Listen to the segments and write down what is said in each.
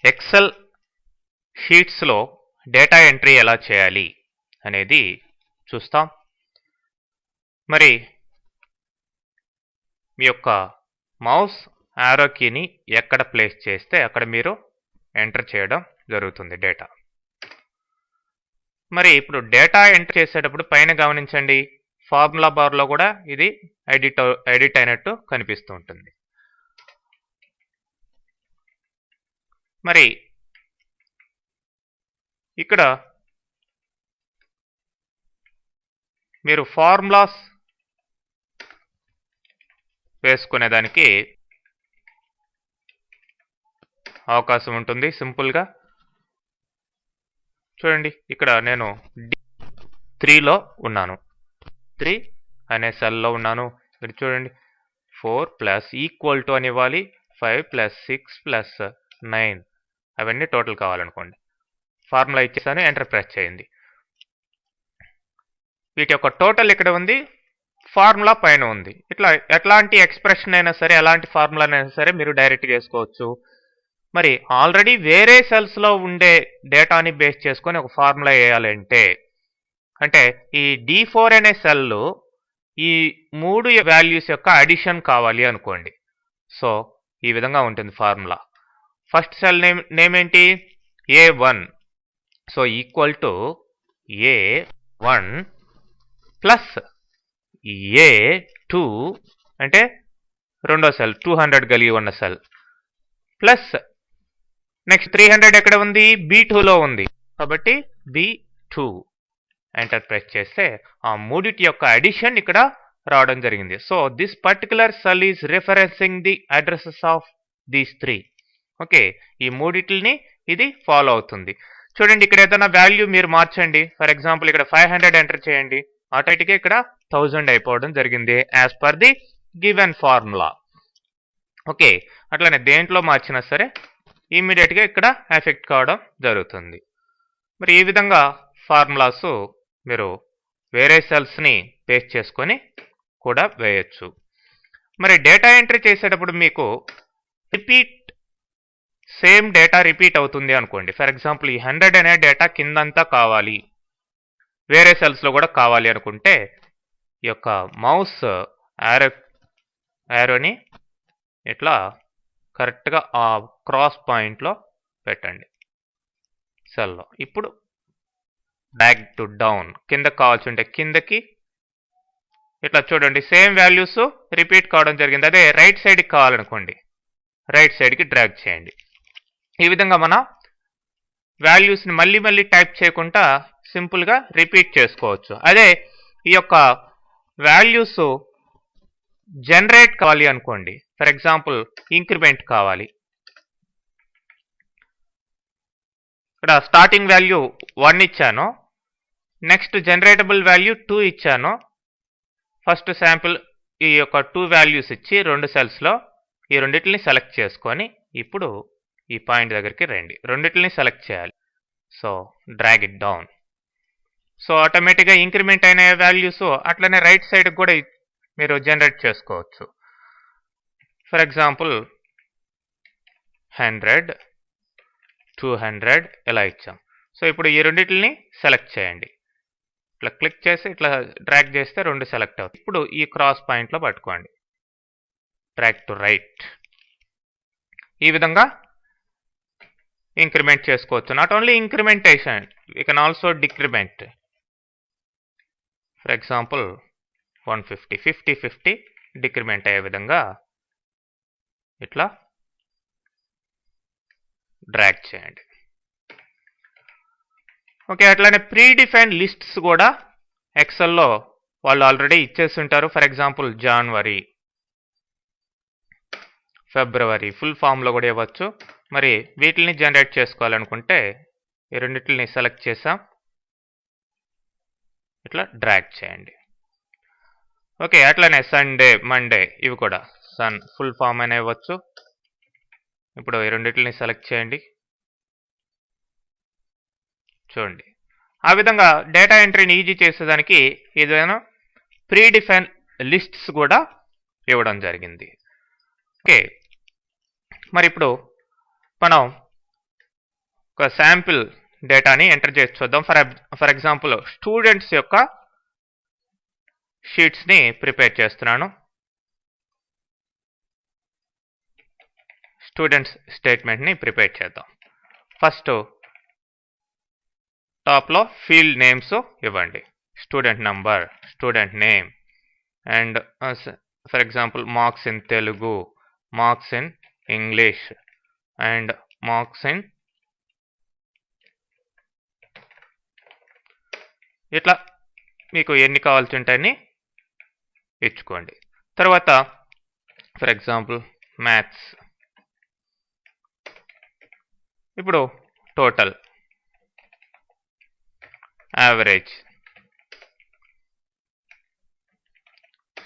XL షీట్స్లో data entry ఎలా చేయాలి అనేది చూస్తాం. మరి మీ యొక్క మౌస్ యారో కీని ఎక్కడ ప్లేస్ చేస్తే అక్కడ మీరు ఎంటర్ చేయడం జరుగుతుంది డేటా. మరి ఇప్పుడు డేటా ఎంటర్ చేసేటప్పుడు పైన గమనించండి, ఫార్ములా బార్లో కూడా ఇది ఎడిట్ అయినట్టు కనిపిస్తూ ఉంటుంది. మరి ఇక్కడ మీరు ఫార్ములాస్ వేసుకునేదానికి అవకాశం ఉంటుంది. సింపుల్గా చూడండి, ఇక్కడ నేను D3లో ఉన్నాను, 3 అనే సెల్లో ఉన్నాను. ఇక్కడ చూడండి 4 + అని ఇవ్వాలి, 5 + 6 + 9 అవన్నీ టోటల్ కావాలనుకోండి. ఫార్ములా ఇచ్చేసాను, ఎంటర్ ప్రెస్ చేయండి. వీటి యొక్క టోటల్ ఇక్కడ ఉంది, ఫార్ములా పైన ఉంది. ఇట్లా ఎట్లాంటి ఎక్స్ప్రెషన్ అయినా సరే, ఎలాంటి ఫార్ములా అయినా సరే మీరు డైరెక్ట్గా వేసుకోవచ్చు. మరి ఆల్రెడీ వేరే సెల్స్లో ఉండే డేటాని బేస్ చేసుకొని ఒక ఫార్ములా వేయాలంటే, అంటే ఈ D4 అనే సెల్లో ఈ 3 వాల్యూస్ యొక్క అడిషన్ కావాలి అనుకోండి. సో ఈ విధంగా ఉంటుంది ఫార్ములా. ఫస్ట్ సెల్ నేమ్ ఏంటి? A1. So equal to A1 plus A2 అంటే రెండో సెల్ 200 కలిగి ఉన్న సెల్, ప్లస్ నెక్స్ట్ 300 ఎక్కడ ఉంది? B2లో ఉంది, కాబట్టి B2 ఎంటర్ ప్రెస్ చేస్తే ఆ మూడిటి యొక్క అడిషన్ ఇక్కడ రావడం జరిగింది. So this particular cell is referencing the addresses of these 3. Okay, ఈ మూడిటిని ఇది ఫాలో అవుతుంది. చూడండి, ఇక్కడ ఏదైనా వాల్యూ మీరు మార్చండి. ఫర్ ఎగ్జాంపుల్ ఇక్కడ 500 ఎంటర్ చేయండి, ఆటోమేటిక్గా ఇక్కడ 1000 అయిపోవడం జరిగింది as per the given formula. Okay, అట్లనే దేంట్లో మార్చినా సరే ఇమ్మీడియట్గా ఇక్కడ ఎఫెక్ట్ కావడం జరుగుతుంది. మరి ఈ విధంగా ఫార్ములాస్ మీరు వేరే సెల్స్ని బేస్ చేసుకొని కూడా వేయచ్చు. మరి డేటా ఎంట్రీ చేసేటప్పుడు మీకు సేమ్ డేటా రిపీట్ అవుతుంది అనుకోండి. ఫర్ ఎగ్జాంపుల్ ఈ 100 అనే డేటా కిందంతా కావాలి, వేరే సెల్స్లో కూడా కావాలి అనుకుంటే ఈ యొక్క మౌస్ యారోని ఇట్లా కరెక్ట్గా ఆ క్రాస్ పాయింట్లో పెట్టండి సెల్లో. ఇప్పుడు బ్యాక్ టు డౌన్, కిందకి కావాల్సి ఉంటే కిందకి ఇట్లా చూడండి, సేమ్ వాల్యూస్ రిపీట్ కావడం జరిగింది. అదే రైట్ సైడ్కి కావాలనుకోండి, రైట్ సైడ్కి డ్రాగ్ చేయండి. ఈ విధంగా మన వాల్యూస్ని మళ్ళీ మళ్ళీ టైప్ చేయకుండా సింపుల్గా రిపీట్ చేసుకోవచ్చు. అదే ఈ యొక్క వాల్యూస్ జనరేట్ కావాలి అనుకోండి, ఫర్ ఎగ్జాంపుల్ ఇంక్రిమెంట్ కావాలి. ఇక్కడ స్టార్టింగ్ వాల్యూ 1 ఇచ్చాను, నెక్స్ట్ జనరేటబుల్ వాల్యూ 2 ఇచ్చాను. ఫస్ట్ శాంపుల్ ఈ యొక్క 2 వాల్యూస్ ఇచ్చి 2 సెల్స్లో ఈ రెండింటిని సెలెక్ట్ చేసుకొని ఇప్పుడు ఈ పాయింట్ దగ్గరికి రండి, రెండింటిని సెలెక్ట్ చేయాలి. So drag it down. So ఆటోమేటిక్గా ఇంక్రిమెంట్ అయిన వాల్యూస్ అట్లనే రైట్ సైడ్ కూడా మీరు జనరేట్ చేసుకోవచ్చు. ఫర్ ఎగ్జాంపుల్ 100, 200 ఇలా ఇచ్చాం. సో ఇప్పుడు ఈ రెండింటిని సెలెక్ట్ చేయండి, ఇట్లా క్లిక్ చేసి ఇట్లా డ్రాగ్ చేస్తే 2 సెలెక్ట్ అవుతాయి. ఇప్పుడు ఈ క్రాస్ పాయింట్లో పట్టుకోండి, డ్రాగ్ టు రైట్. ఈ విధంగా ఇంక్రిమెంట్ చేసుకోవచ్చు. Not only incrementation, we can also decrement. For example 150, 50 decrement అయ్యే విధంగా ఇట్లా డ్రాగ్ చేయండి. ఓకే, అట్లానే ప్రీ డిఫైన్డ్ లిస్ట్స్ కూడా ఎక్సెల్లో వాళ్ళు ఆల్రెడీ ఇచ్చేసి ఉంటారు. For example January, February full ఫామ్లో కూడా ఇవ్వచ్చు. మరి వీటిని జనరేట్ చేసుకోవాలనుకుంటే ఈ రెండింటిని సెలెక్ట్ చేసాం, ఇట్లా డ్రాగ్ చేయండి. ఓకే, అట్లానే సండే, మండే ఇవి కూడా ఫుల్ ఫామ్ అయినా ఇవ్వచ్చు. ఇప్పుడు ఈ రెండింటిని సెలెక్ట్ చేయండి, చూడండి. ఆ విధంగా డేటా ఎంట్రీని ఈజీ చేసేదానికి ఏదైనా ప్రీ డిఫైన్ లిస్ట్స్ కూడా ఇవ్వడం జరిగింది. ఓకే, మరి ఇప్పుడు మనం ఒక శాంపిల్ డేటాని ఎంటర్ చేసి చూద్దాం. ఫర్ ఎగ్జాంపుల్ స్టూడెంట్స్ యొక్క షీట్స్ని ప్రిపేర్ చేస్తున్నాను. స్టూడెంట్స్ స్టేట్మెంట్ని ప్రిపేర్ చేద్దాం. ఫస్ట్ టాప్లో ఫీల్డ్ నేమ్స్ ఇవ్వండి. Student number, student name, and for example marks in Telugu, marks in English, and marks in ఇట్లా మీకు ఎన్ని కావాల్సి ఉంటాయని ఇచ్చుకోండి. తర్వాత ఫర్ ఎగ్జాంపుల్ మ్యాథ్స్. ఇప్పుడు టోటల్, యావరేజ్,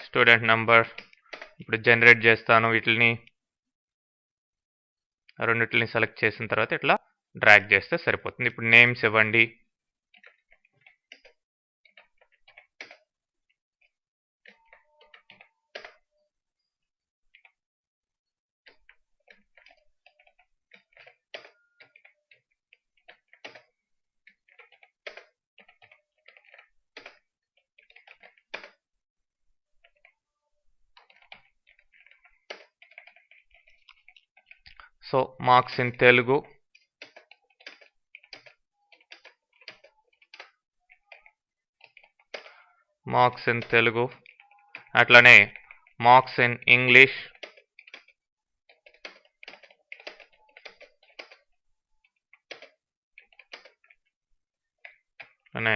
స్టూడెంట్ నంబర్. ఇప్పుడు జనరేట్ చేస్తాను. వీటిని రెండిటిని సెలెక్ట్ చేసిన తర్వాత ఇట్లా డ్రాగ్ చేస్తే సరిపోతుంది. ఇప్పుడు నేమ్స్ ఇవ్వండి. So marks in Telugu, marks in Telugu, అట్లానే మార్క్స్ ఇన్ ఇంగ్లీష్, అనే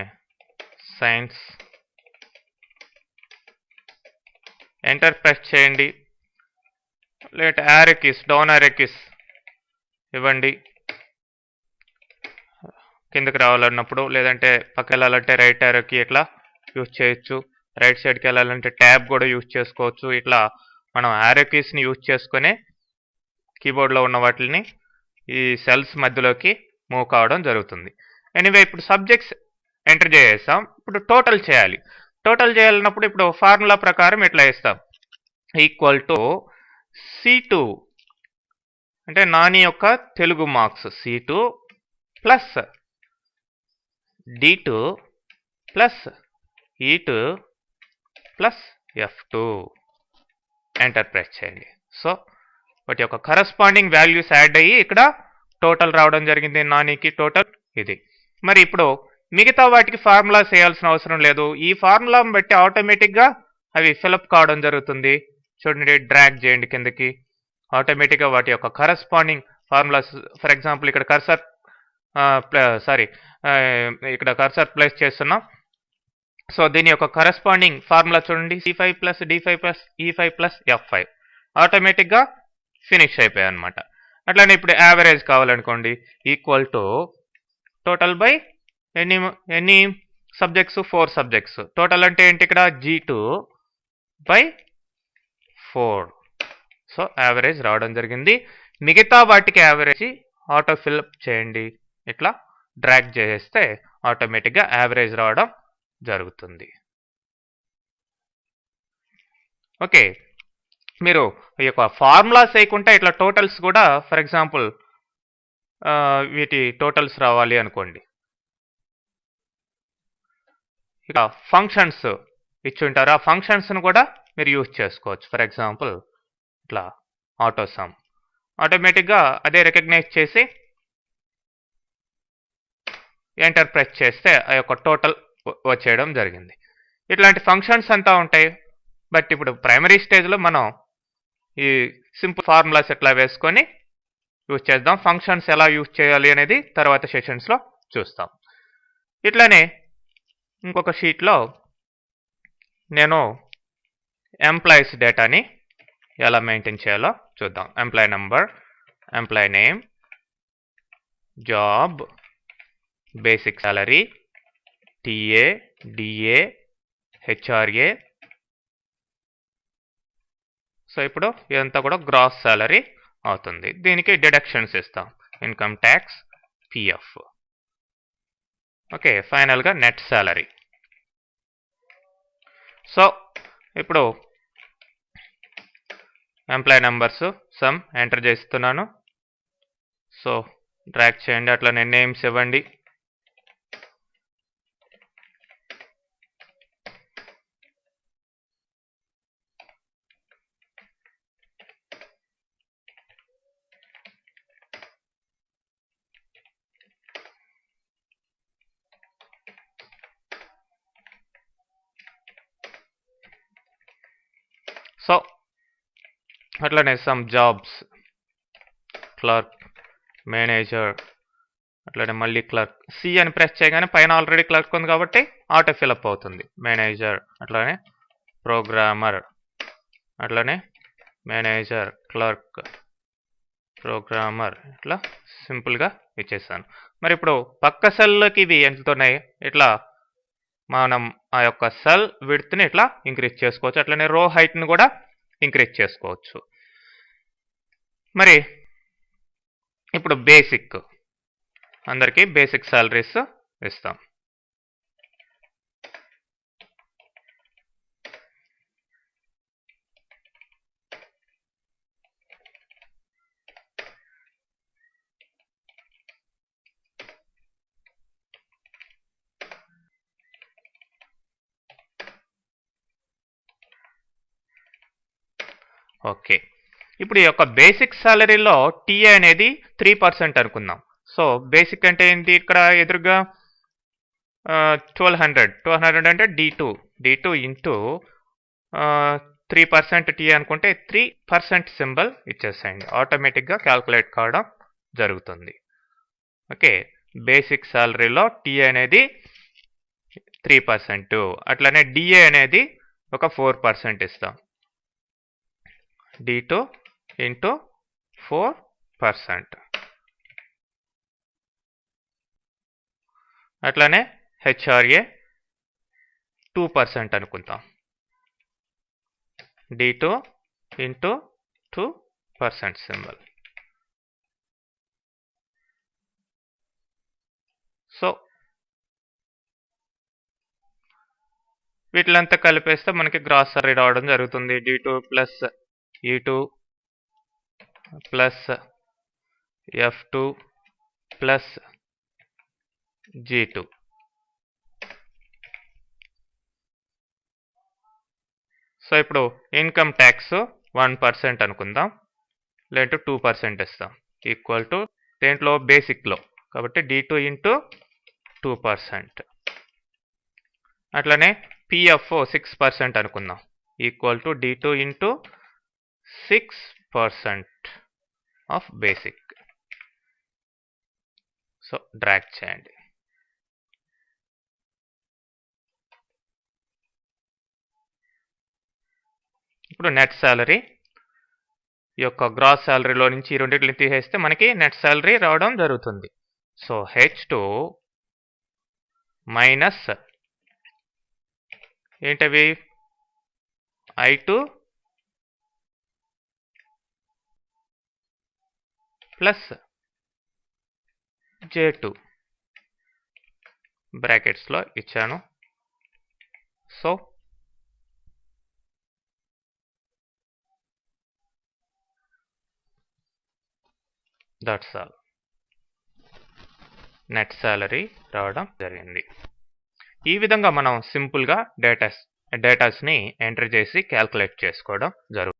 సైన్స్. ఎంటర్ ప్రెస్ చేయండి. Late arrow keys, down arrow keys ఇవ్వండి. కిందకి రావాలన్నప్పుడు, లేదంటే పక్కకి వెళ్ళాలంటే రైట్ యారోకి ఇట్లా యూజ్ చేయొచ్చు. రైట్ సైడ్కి వెళ్ళాలంటే ట్యాబ్ కూడా యూజ్ చేసుకోవచ్చు. ఇట్లా మనం యారో కీస్ని యూజ్ చేసుకునే కీబోర్డ్లో ఉన్న వాటిని ఈ సెల్స్ మధ్యలోకి మూవ్ కావడం జరుగుతుంది. ఎనీవే, ఇప్పుడు సబ్జెక్ట్స్ ఎంటర్ చేసేస్తాం. ఇప్పుడు టోటల్ చేయాలి. టోటల్ చేయాలన్నప్పుడు ఇప్పుడు ఫార్ములా ప్రకారం ఇట్లా వేస్తాం. ఈక్వల్ టు C2 అంటే నాని యొక్క Telugu marks, C2 plus D2 plus E2 plus F2. Enter press చేయండి. సో వాటి యొక్క కరస్పాండింగ్ వాల్యూస్ యాడ్ అయ్యి ఇక్కడ టోటల్ రావడం జరిగింది. నానికి టోటల్ ఇది. మరి ఇప్పుడు మిగతా వాటికి ఫార్ములాస్ వేయాల్సిన అవసరం లేదు. ఈ ఫార్ములాను బట్టి ఆటోమేటిక్గా అవి ఫిలప్ కావడం జరుగుతుంది. చూడండి, డ్రాగ్ చేయండి కిందకి. ఆటోమేటిక్గా వాటి యొక్క కరస్పాండింగ్ ఫార్ములాస్, ఫర్ ఎగ్జాంపుల్ ఇక్కడ కర్సర్ ఇక్కడ కర్సర్ ప్లేస్ చేస్తున్నాం. సో దీని యొక్క కరస్పాండింగ్ ఫార్ములా చూడండి, C5 plus D5 plus E5 plus F5. ఆటోమేటిక్గా ఫినిష్ అయిపోయాయి అనమాట. అట్లానే ఇప్పుడు యావరేజ్ కావాలనుకోండి, ఈక్వల్ టు టోటల్ బై ఎన్ని సబ్జెక్ట్స్, 4 సబ్జెక్ట్స్. టోటల్ అంటే ఏంటి ఇక్కడ, G2 బై 4. సో యావరేజ్ రావడం జరిగింది. మిగతా వాటికి యావరేజ్ ఆటో ఫిల్అప్ చేయండి. ఇట్లా డ్రాగ్ చేస్తే ఆటోమేటిక్గా యావరేజ్ రావడం జరుగుతుంది. ఓకే, మీరు ఈ యొక్క ఫార్ములాస్ వేయకుండా ఇట్లా టోటల్స్ కూడా, ఫర్ ఎగ్జాంపుల్ వీటి టోటల్స్ రావాలి అనుకోండి, ఇక ఫంక్షన్స్ ఇచ్చుంటారు. ఆ ఫంక్షన్స్ను కూడా మీరు యూజ్ చేసుకోవచ్చు. ఫర్ ఎగ్జాంపుల్ ఇట్లా ఆటో సమ్, ఆటోమేటిక్గా అదే రికగ్నైజ్ చేసి ఎంటర్ ప్రెస్ చేస్తే ఆ యొక్క టోటల్ వచ్చేయడం జరిగింది. ఇట్లాంటి ఫంక్షన్స్ అంతా ఉంటాయి. బట్ ఇప్పుడు ప్రైమరీ స్టేజ్లో మనం ఈ సింపుల్ ఫార్ములాస్ ఎట్లా వేసుకొని యూజ్ చేద్దాం. ఫంక్షన్స్ ఎలా యూజ్ చేయాలి అనేది తర్వాత సెషన్స్లో చూస్తాం. ఇట్లానే ఇంకొక షీట్లో నేను ఎంప్లాయీస్ డేటాని ఎలా మెయింటైన్ చేయాలో చూద్దాం. Employee number, employee name, job, basic salary, TA, DA, HRA. So ఇప్పుడు ఇదంతా కూడా గ్రాస్ సాలరీ అవుతుంది. దీనికి డిడక్షన్స్ ఇస్తాం, ఇన్కమ్ ట్యాక్స్, PF. ఓకే, ఫైనల్గా నెట్ సాలరీ. సో ఇప్పుడు ఎంప్లాయీ నెంబర్స్ సమ్ ఎంటర్ చేస్తున్నాను. సో డ్రాగ్ చేయండి. అట్లనే నేమ్స్ ఇవ్వండి. సో అట్లనే సమ్ జాబ్స్, క్లర్క్, మేనేజర్, అట్లనే మళ్ళీ క్లర్క్. సి అని ప్రెస్ చేయగానే పైన ఆల్రెడీ క్లర్క్ ఉంది కాబట్టి ఆటో ఫిల్అప్ అవుతుంది. మేనేజర్, అట్లనే ప్రోగ్రామర్, అట్లనే మేనేజర్, క్లర్క్, ప్రోగ్రామర్, ఇట్లా సింపుల్గా ఇచ్చేసాను. మరి ఇప్పుడు పక్క సెల్లోకి ఇవి ఎంతున్నాయి, ఇట్లా మనం ఆ యొక్క సెల్ విడ్త్ని ఇట్లా ఇంక్రీజ్ చేసుకోవచ్చు. అట్లనే రో హైట్ని కూడా ఇంక్రీజ్ చేసుకోవచ్చు. మరి ఇప్పుడు బేసిక్, అందరికీ బేసిక్ సాలరీస్ ఇస్తాం. ఓకే, ఇప్పుడు ఈ యొక్క బేసిక్ సాలరీలో టీఏ అనేది 3% అనుకుందాం. సో బేసిక్ అంటే ఏంటి, ఇక్కడ ఎదురుగా 1200 అంటే D2 ఇంటూ 3% టీఏ అనుకుంటే 3% సింబల్ ఇచ్చేసేయండి. ఆటోమేటిక్గా క్యాల్కులేట్ కావడం జరుగుతుంది. ఓకే, బేసిక్ సాలరీలో టీఏ అనేది 3%, అట్లనే డిఏ అనేది ఒక 4% ఇస్తాం. D2 into 4%. అట్లనే హెచ్ఆర్ఏ 2% అనుకుంటాం. D2 into 2% symbol. సో వీటిలంతా కలిపేస్తే మనకి గ్రాస్ సాలరీ రావడం జరుగుతుంది. D2 plus E2 plus F2 plus G2. So ఇప్పుడు ఇన్కమ్ ట్యాక్స్ 1% అనుకుందాం, లేదంటే 2% ఇస్తాం. ఈక్వల్ టు దేంట్లో, బేసిక్లో, కాబట్టి D2 ఇంటూ 2%. అట్లనే పిఎఫ్ 6% అనుకుందాం, equal to D2 into 6% of basic. So drag చేయండి. ఇప్పుడు నెట్ సాలరీ, ఈ యొక్క గ్రాస్ సాలరీలో నుంచి ఈ రెండింటిని తీసేస్తే మనకి నెట్ సాలరీ రావడం జరుగుతుంది. సో H2 మైనస్ ఏంటవి, I2 ప్లస్ J2 బ్రాకెట్స్లో ఇచ్చాను. So that's all, net salary రావడం జరిగింది. ఈ విధంగా మనం సింపుల్గా డేటాస్ని ఎంటర్ చేసి క్యాల్కులేట్ చేసుకోవడం జరుగుతుంది.